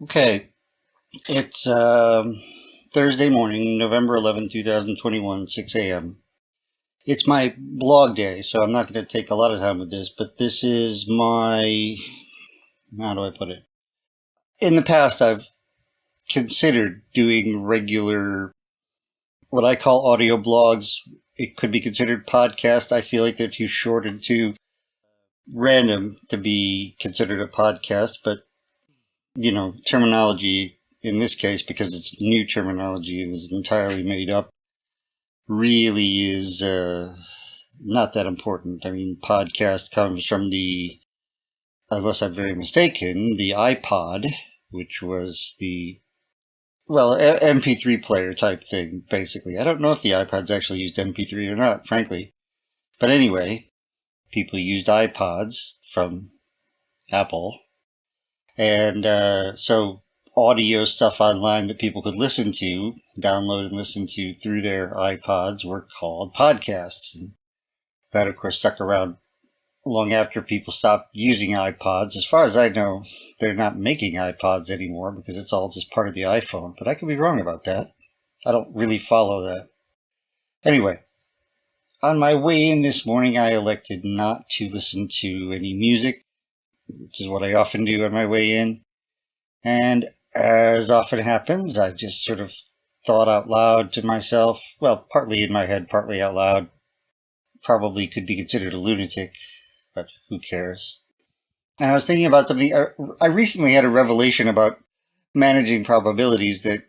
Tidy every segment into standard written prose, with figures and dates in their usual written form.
Okay, it's Thursday morning, November 11th, 2021, 6 a.m. It's my blog day, so I'm not going to take a lot of time with this, but this is my. How do I put it? In the past, I've considered doing regular, what I call audio blogs. It could be considered podcast. I feel like they're too short and too random to be considered a podcast, but terminology in this case, because it's new terminology and is entirely made up, really is not that important. I mean, podcast comes from unless I'm very mistaken, the iPod, which was MP3 player type thing, basically. I don't know if the iPods actually used MP3 or not, frankly. But anyway, people used iPods from Apple. And so audio stuff online that people could listen to, download and listen to through their iPods were called podcasts. And that, of course, stuck around long after people stopped using iPods. As far as I know, they're not making iPods anymore because it's all just part of the iPhone. But I could be wrong about that. I don't really follow that. Anyway, on my way in this morning, I elected not to listen to any music, which is what I often do on my way in. And as often happens, I just sort of thought out loud to myself, well, partly in my head, partly out loud. Probably could be considered a lunatic, but who cares? And I was thinking about something. I recently had a revelation about managing probabilities that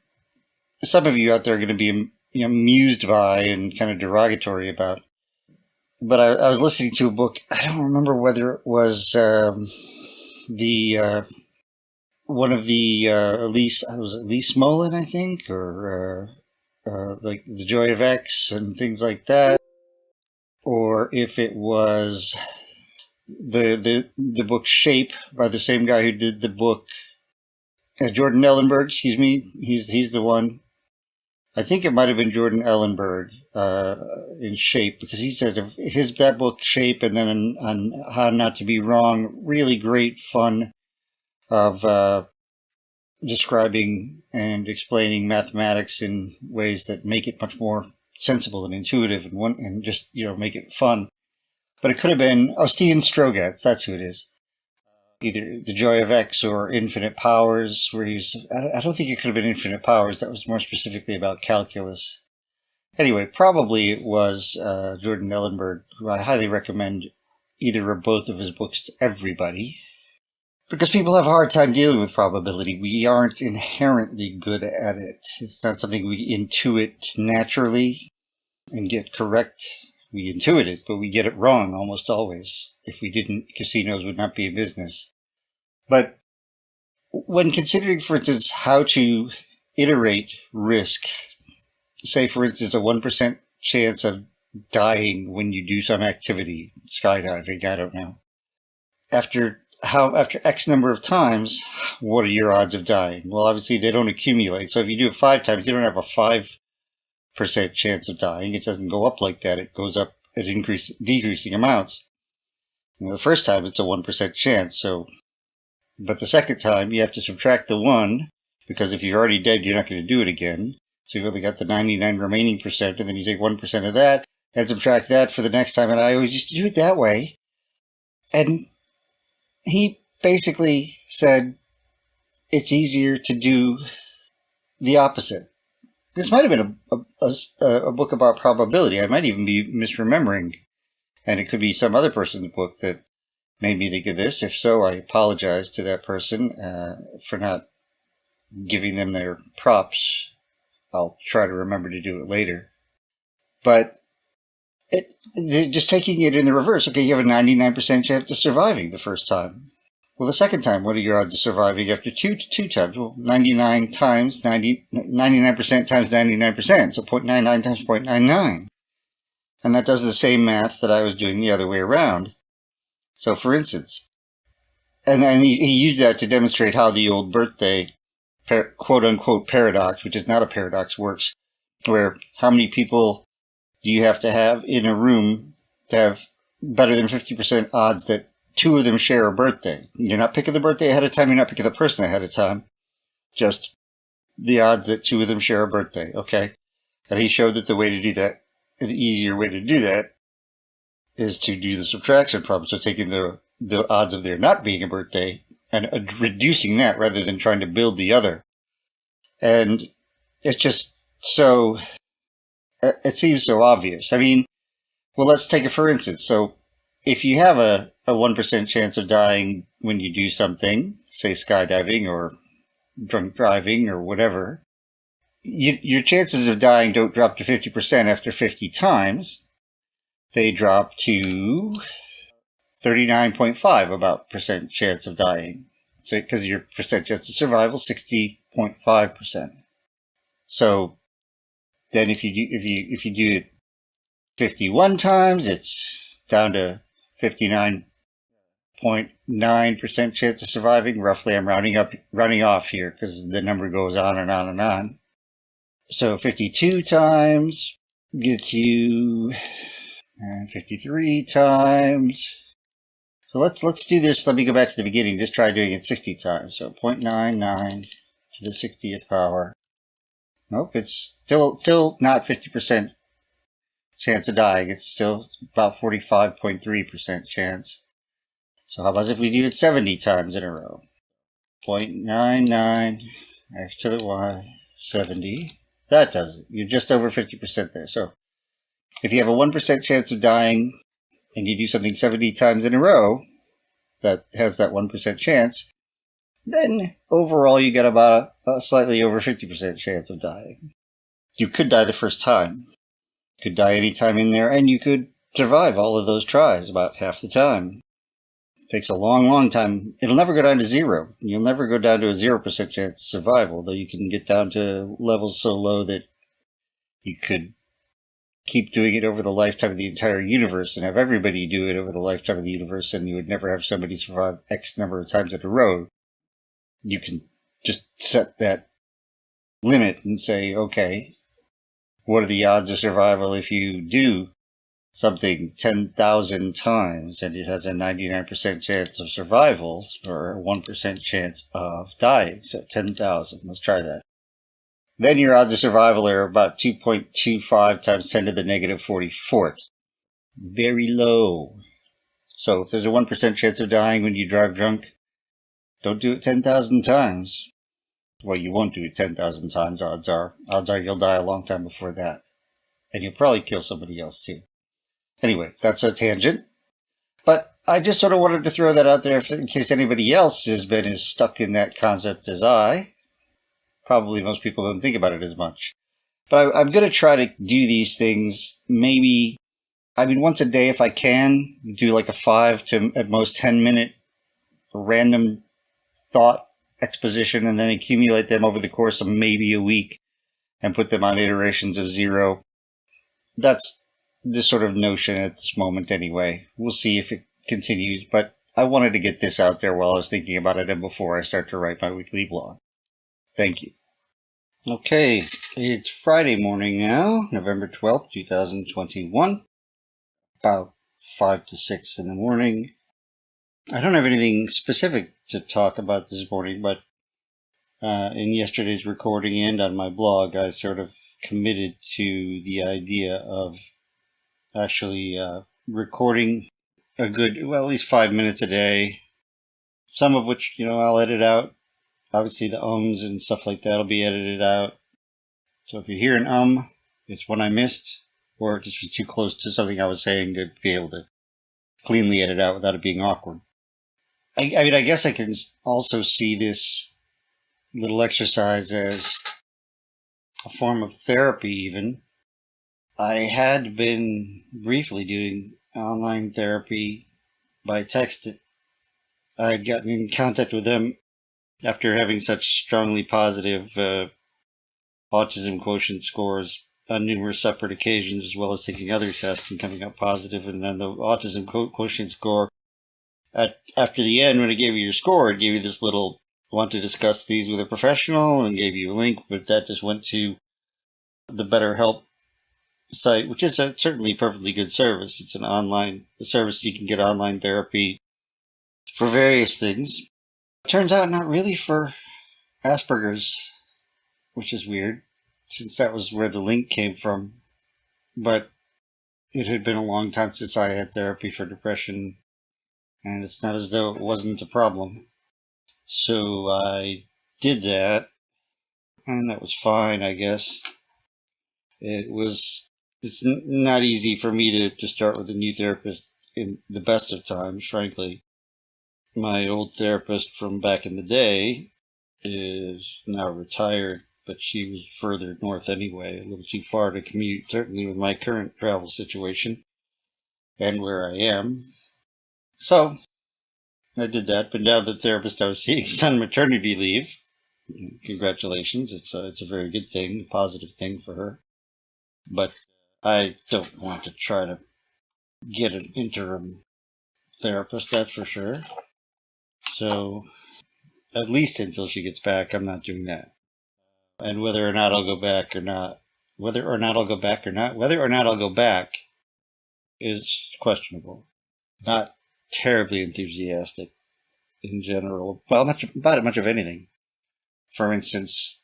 some of you out there are going to be amused by and kind of derogatory about. But I was listening to a book. I don't remember whether it was the one of the Elise Smolin, I think, or like The Joy of X and things like that, or if it was the book Shape by the same guy who did the book Jordan Ellenberg. Excuse me, he's the one. I think it might have been Jordan Ellenberg in Shape, because he said that book Shape, and then on How Not to Be Wrong, really great fun of describing and explaining mathematics in ways that make it much more sensible and intuitive and just make it fun. But it could have been Steven Strogatz. That's who it is. Either The Joy of X or Infinite Powers, where I don't think it could have been Infinite Powers. That was more specifically about calculus. Anyway, probably it was Jordan Ellenberg, who I highly recommend either or both of his books to everybody, because people have a hard time dealing with probability. We aren't inherently good at it. It's not something we intuit naturally and get correct. We intuit it, but we get it wrong almost always. If we didn't, casinos would not be in business. But when considering, for instance, how to iterate risk, say, for instance, a 1% chance of dying when you do some activity, skydiving, I don't know. After X number of times, what are your odds of dying? Well, obviously they don't accumulate. So if you do it 5 times, you don't have a 5% chance of dying. It doesn't go up like that. It goes up at decreasing amounts. The first time it's a 1% chance. But the second time you have to subtract the 1, because if you're already dead, you're not going to do it again. So you've only got the 99 remaining percent, and then you take 1% of that and subtract that for the next time. And I always used to do it that way. And he basically said it's easier to do the opposite. This might have been a book about probability. I might even be misremembering, and it could be some other person's book that made me think of this. If so, I apologize to that person for not giving them their props. I'll try to remember to do it later. But just taking it in the reverse. Okay, you have a 99% chance of surviving the first time. Well, the second time, what are your odds of surviving after two times? Well, 99% times 99% times 99%, so 0.99 times 0.99. And that does the same math that I was doing the other way around. So, for instance, and he used that to demonstrate how the old birthday quote-unquote paradox, which is not a paradox, works, where how many people do you have to have in a room to have better than 50% odds that 2 of them share a birthday? You're not picking the birthday ahead of time. You're not picking the person ahead of time. just the odds that two of them share a birthday, okay? And he showed that the way to do that, the easier way to do that, is to do the subtraction problem. So taking the odds of there not being a birthday and reducing that rather than trying to build the other. And it's just so, it seems so obvious. I mean, well, let's take it for instance. So if you have a 1% chance of dying when you do something, say skydiving or drunk driving or whatever, your chances of dying don't drop to 50% after 50 times. They drop to 39.5 about percent chance of dying. So because your percent chance of survival 60.5%. So then if you do it 51 times, it's down to 59.9% chance of surviving. Roughly, I'm rounding off here because the number goes on and on and on. So 52 times gets you, and 53 times. So let's do this. Let me go back to the beginning. Just try doing it 60 times. So 0.99 to the 60th power. Nope, it's still not 50% chance of dying. It's still about 45.3% chance. So how about if we do it 70 times in a row? 0.99 x to the y, 70. That does it. You're just over 50% there. So if you have a 1% chance of dying and you do something 70 times in a row that has that 1% chance, then overall you get about a slightly over 50% chance of dying. You could die the first time. You could die any time in there, and you could survive all of those tries about half the time. It takes a long, long time. It'll never go down to zero. You'll never go down to a 0% chance of survival, though you can get down to levels so low that you could keep doing it over the lifetime of the entire universe and have everybody do it over the lifetime of the universe, and you would never have somebody survive X number of times in a row. You can just set that limit and say, okay, what are the odds of survival if you do something 10,000 times and it has a 99% chance of survival or a 1% chance of dying? So 10,000. Let's try that. Then your odds of survival are about 2.25 times 10 to the negative 44th. Very low. So if there's a 1% chance of dying when you drive drunk, don't do it 10,000 times. Well, you won't do it 10,000 times, odds are. Odds are you'll die a long time before that. And you'll probably kill somebody else too. Anyway, that's a tangent. But I just sort of wanted to throw that out there in case anybody else has been as stuck in that concept as I. Probably most people don't think about it as much. But I'm going to try to do these things maybe, once a day if I can, do like a 5 to at most 10-minute random thought exposition and then accumulate them over the course of maybe a week and put them on iterations of 0. That's the sort of notion at this moment anyway. We'll see if it continues, but I wanted to get this out there while I was thinking about it and before I start to write my weekly blog. Thank you. Okay, it's Friday morning now, November 12th, 2021, about 5 to 6 in the morning. I don't have anything specific to talk about this morning, but in yesterday's recording and on my blog, I sort of committed to the idea of actually recording a good, well, at least 5 minutes a day, some of which, I'll edit out. Obviously, the ums and stuff like that will be edited out. So if you hear an it's one I missed, or it just was too close to something I was saying to be able to cleanly edit out without it being awkward. I guess I can also see this little exercise as a form of therapy, even. I had been briefly doing online therapy by text. I had gotten in contact with them after having such strongly positive autism quotient scores on numerous separate occasions, as well as taking other tests and coming up positive. And then the autism quotient score, after the end, when it gave you your score, it gave you this little, want to discuss these with a professional, and gave you a link, but that just went to the BetterHelp site, which is certainly a perfectly good service. It's an online service. You can get online therapy for various things. Turns out not really for Asperger's, which is weird, since that was where the link came from. But it had been a long time since I had therapy for depression, and it's not as though it wasn't a problem. So I did that, and that was fine, I guess. It's not easy for me to start with a new therapist in the best of times, frankly. My old therapist from back in the day is now retired, but she was further north anyway, a little too far to commute, certainly with my current travel situation and where I am. So I did that, but now the therapist I was seeing is on maternity leave. Congratulations, it's a very good thing, a positive thing for her. But I don't want to try to get an interim therapist, that's for sure. So at least until she gets back, I'm not doing that. And whether or not I'll go back is questionable. Not terribly enthusiastic in general. Well, much of anything. For instance,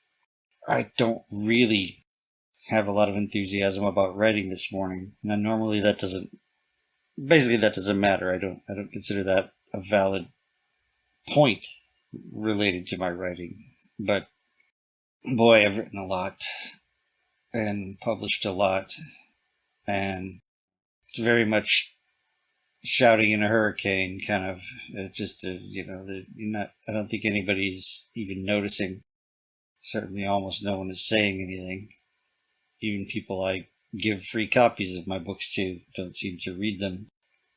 I don't really have a lot of enthusiasm about writing this morning. Now, normally that doesn't matter. I don't consider that a valid point related to my writing. But boy, I've written a lot and published a lot, and it's very much shouting in a hurricane, kind of. I don't think anybody's even noticing. Certainly almost no one is saying anything. Even people I give free copies of my books to don't seem to read them.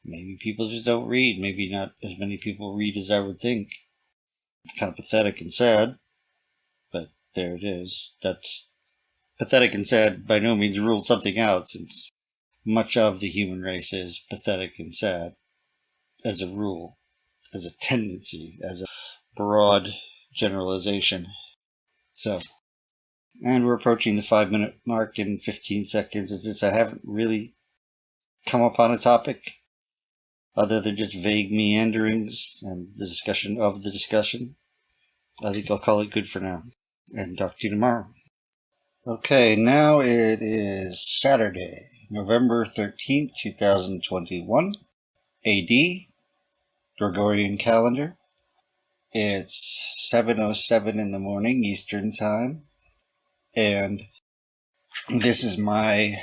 Maybe people just don't read. Maybe not as many people read as I would think. It's kind of pathetic and sad, but there it is. That's pathetic and sad by no means ruled something out, since much of the human race is pathetic and sad as a rule, as a tendency, as a broad generalization. So, and we're approaching the 5-minute mark in 15 seconds. And since I haven't really come upon a topic other than just vague meanderings and the discussion of the discussion, I think I'll call it good for now and talk to you tomorrow. Okay, now it is Saturday, November 13th, 2021, AD, Gregorian calendar. It's 7:07 in the morning Eastern Time, and this is my,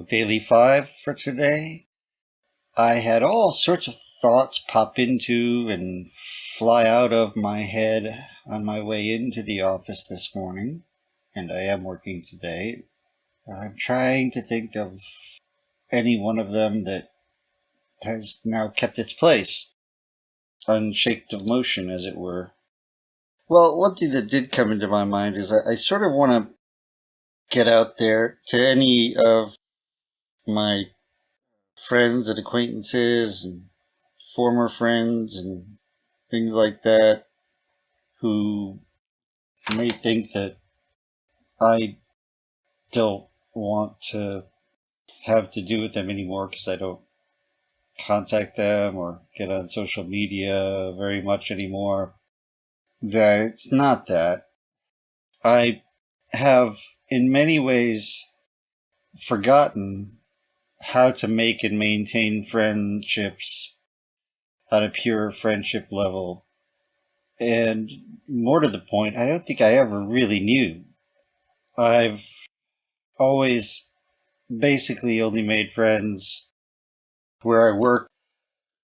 daily 5 for today. I had all sorts of thoughts pop into and fly out of my head on my way into the office this morning, and I am working today. I'm trying to think of any one of them that has now kept its place, unshaked of motion, as it were. Well, one thing that did come into my mind is I sort of want to get out there to any of my friends and acquaintances and former friends and things like that who may think that I don't want to have to do with them anymore because I don't contact them or get on social media very much anymore. That it's not that. I have in many ways forgotten how to make and maintain friendships on a pure friendship level. And more to the point, I don't think I ever really knew. I've always basically only made friends where I work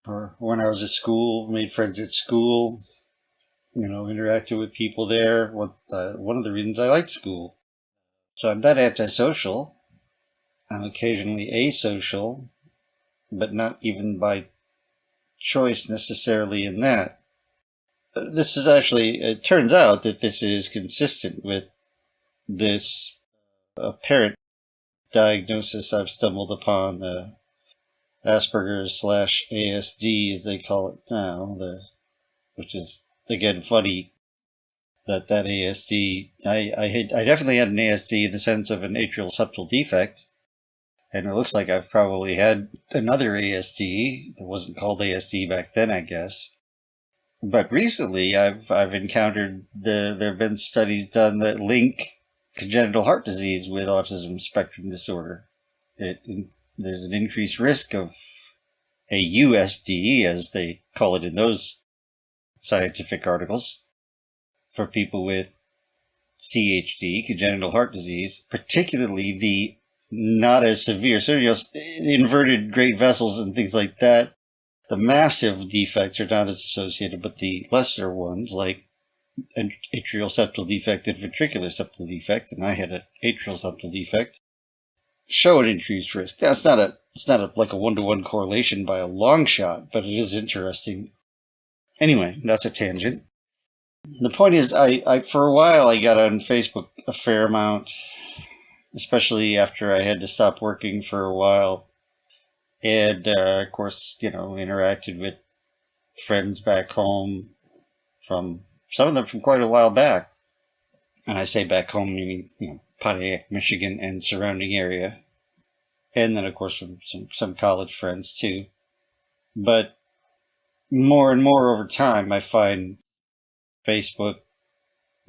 or when I was at school, made friends at school, interacted with people there. One of the reasons I liked school. So I'm not antisocial. I'm occasionally asocial, but not even by choice necessarily in that. This is actually, it turns out that this is consistent with this apparent diagnosis I've stumbled upon, the Asperger's / ASD, as they call it now, which is, again, funny that ASD, I definitely had an ASD in the sense of an atrial septal defect, and it looks like I've probably had another ASD that wasn't called ASD back then, I guess. But recently, I've encountered there have been studies done that link congenital heart disease with autism spectrum disorder. There's an increased risk of a USDE, as they call it in those scientific articles, for people with CHD, congenital heart disease, particularly the not as severe, so inverted great vessels and things like that. The massive defects are not as associated, but the lesser ones, like an atrial septal defect and ventricular septal defect, and I had an atrial septal defect, show an increased risk. Now, it's not like a one-to-one correlation by a long shot, but it is interesting. Anyway, that's a tangent. The point is, I for a while I got on Facebook a fair amount, especially after I had to stop working for a while. And, of course, interacted with friends back home from, some of them from quite a while back. And I say back home, I mean, Pontiac, Michigan and surrounding area. And then, of course, from some college friends, too. But more and more over time, I find Facebook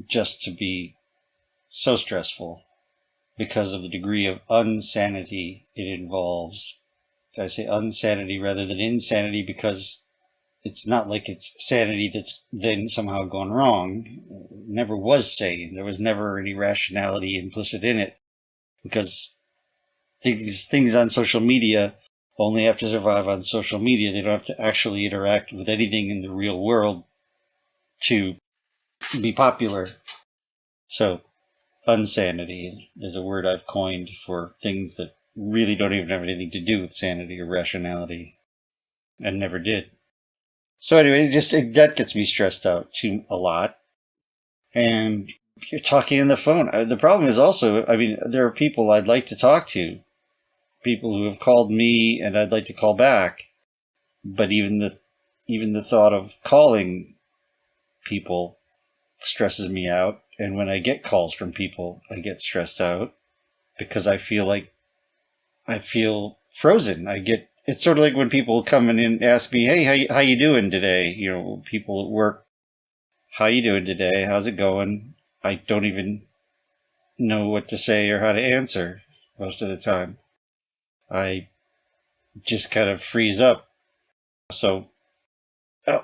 just to be so stressful because of the degree of unsanity it involves. I say unsanity rather than insanity because it's not like it's sanity that's then somehow gone wrong. It never was sane. There was never any rationality implicit in it because these things on social media only have to survive on social media. They don't have to actually interact with anything in the real world to be popular. So, unsanity is a word I've coined for things that really don't even have anything to do with sanity or rationality, and never did. So anyway, that gets me stressed out too a lot. And you're talking on the phone. The problem is also, there are people I'd like to talk to, people who have called me and I'd like to call back, but even the thought of calling people stresses me out. And when I get calls from people, I get stressed out because I feel frozen. It's sort of like when people come in and ask me, hey, how you doing today? People at work, how you doing today? How's it going? I don't even know what to say or how to answer most of the time. I just kind of freeze up. So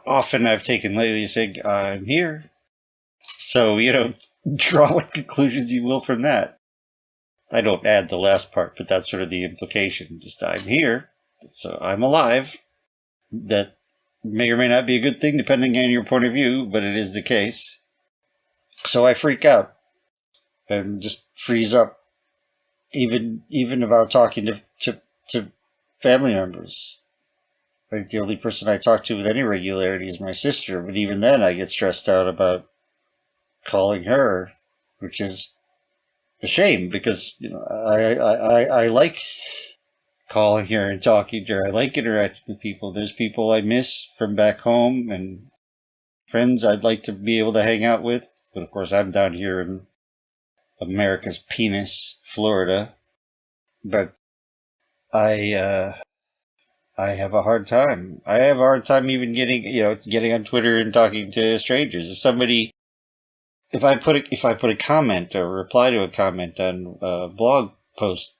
often I've taken lately to say, I'm here. So, draw what conclusions you will from that. I don't add the last part, but that's sort of the implication. Just, I'm here, so I'm alive. That may or may not be a good thing, depending on your point of view, but it is the case. So I freak out and just freeze up, even about talking to family members. Like, the only person I talk to with any regularity is my sister, but even then I get stressed out about calling her, which is a shame because I like calling her and talking to her. I like interacting with people. There's people I miss from back home and friends I'd like to be able to hang out with. But of course, I'm down here in America's penis, Florida. But I have a hard time. I have a hard time even getting on Twitter and talking to strangers. If I put a comment or reply to a comment on a blog post,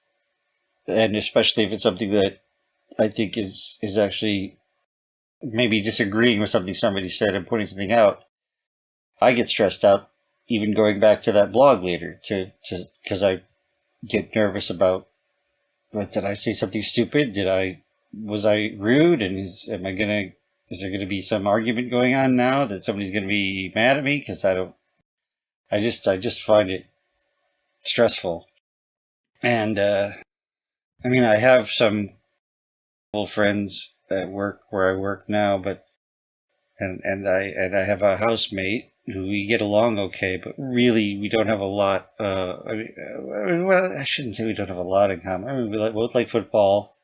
and especially if it's something that I think is actually maybe disagreeing with something somebody said and pointing something out, I get stressed out even going back to that blog later because I get nervous about, did I say something stupid? Was I rude? And is there going to be some argument going on now that somebody's going to be mad at me because I just find it stressful. And, I have some old friends at work where I work now, and I have a housemate who we get along okay, but really we don't have a lot, I shouldn't say we don't have a lot in common. We both like football.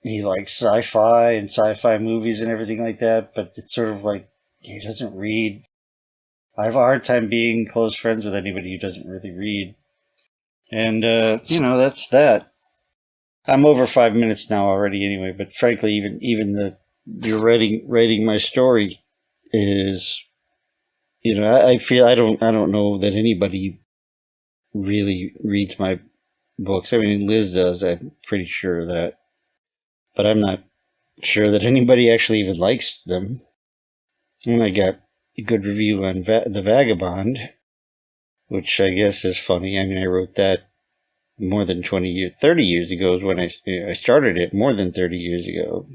He likes sci-fi and sci-fi movies and everything like that, but it's sort of like he doesn't read. I have a hard time being close friends with anybody who doesn't really read. And, that's that. I'm over 5 minutes now already anyway, but frankly, even you're writing my story is, I feel I don't know that anybody really reads my books. I mean, Liz does. I'm pretty sure of that, but I'm not sure that anybody actually even likes them. And I got a good review on The Vagabond, which I guess is funny. I mean, I wrote that more than 30 years ago is when I started it, more than 30 years ago.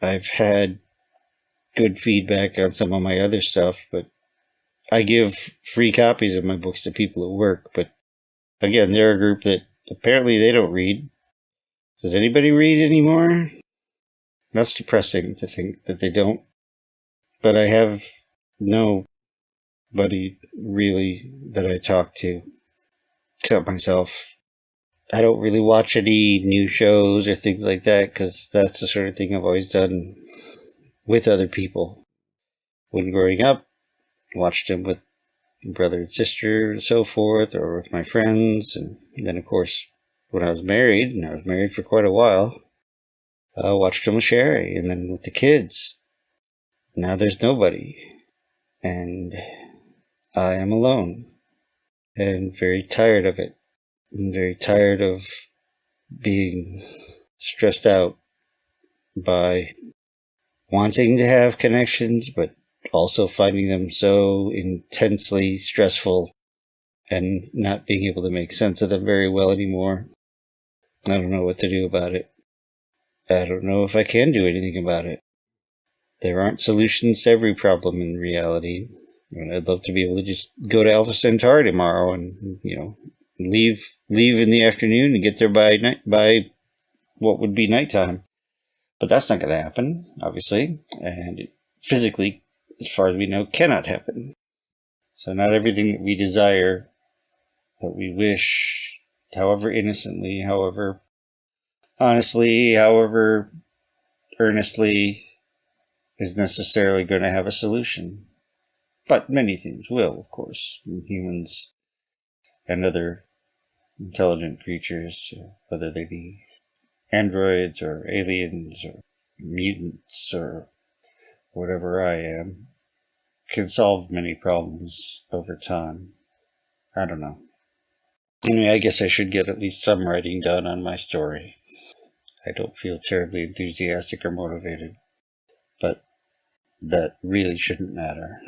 I've had good feedback on some of my other stuff, but I give free copies of my books to people at work. But again, they're a group that apparently they don't read. Does anybody read anymore? That's depressing to think that they don't. But I have nobody really that I talk to except myself. I don't really watch any new shows or things like that because that's the sort of thing I've always done with other people. When growing up, watched them with brother and sister and so forth, or with my friends. And then, of course, when I was married, and I was married for quite a while, I watched them with Sherry, and then with the kids. Now there's nobody, and I am alone, and very tired of it. I'm very tired of being stressed out by wanting to have connections, but also finding them so intensely stressful and not being able to make sense of them very well anymore. I don't know what to do about it. I don't know if I can do anything about it. There aren't solutions to every problem in reality. And I'd love to be able to just go to Alpha Centauri tomorrow and, leave in the afternoon and get there by what would be nighttime. But that's not going to happen, obviously. And it physically, as far as we know, cannot happen. So not everything that we desire, that we wish, however innocently, however honestly, however earnestly, is necessarily going to have a solution. But many things will, of course. Humans and other intelligent creatures, whether they be androids or aliens or mutants or whatever I am, can solve many problems over time. I don't know. Anyway, I guess I should get at least some writing done on my story. I don't feel terribly enthusiastic or motivated, but that really shouldn't matter.